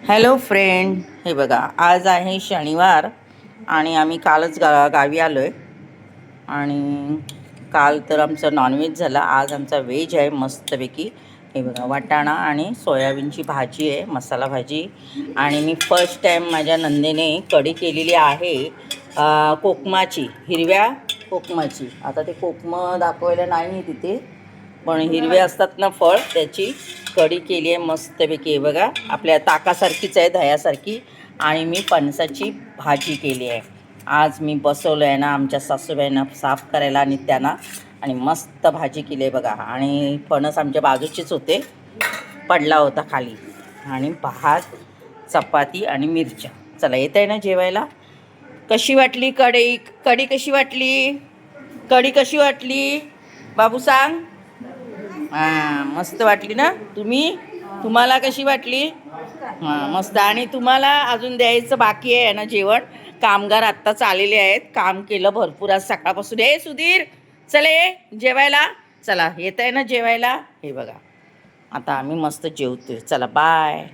Hello friend, हे बघा आज आहे शनिवार आणि आम्ही कालच गावी आलो आहे. आणि काल तर आमचं नॉनव्हेज झालं, आज आमचा व्हेज आहे मस्तपैकी. हे बघा वाटाणा आणि सोयाबीनची भाजी आहे, मसाला भाजी. आणि मी फर्स्ट टाईम माझ्या नंदेने कढी केलेली आहे कोकमाची, हिरव्या कोकमाची. आता ते कोकमं दाखवायला नाही आहे तिथे, पण हिरवे असतात ना फळ, त्याची कढी केली आहे मस्तपैकी. आहे बघा, आपल्या ताकासारखीच आहे, दह्यासारखी. आणि मी फणसाची भाजी केली आहे. आज मी बसवलं आहे ना आमच्या सासूबाईंना साफ करायला आणि त्यांना, आणि मस्त भाजी केली आहे बघा. आणि फणस आमच्या बाजूचेच होते, पडला होता खाली. आणि भात, चपाती आणि मिरच्या. चला, येत आहे ना जेवायला. कशी वाटली कढी? कढी कशी वाटली? कढी कशी वाटली बाबू सांग. हां, मस्त वाटली ना. तुम्हाला कशी वाटली? हां, मस्त. आणि तुम्हाला अजून द्यायचं बाकी आहे ना जेवण. कामगार आत्ताच आलेले आहेत, काम केलं भरपूर आज सकाळपासून. सुधीर, चले जेवायला. चला, येत आहे ना जेवायला. हे बघा, आता आम्ही मस्त जेवतोय. चला, बाय.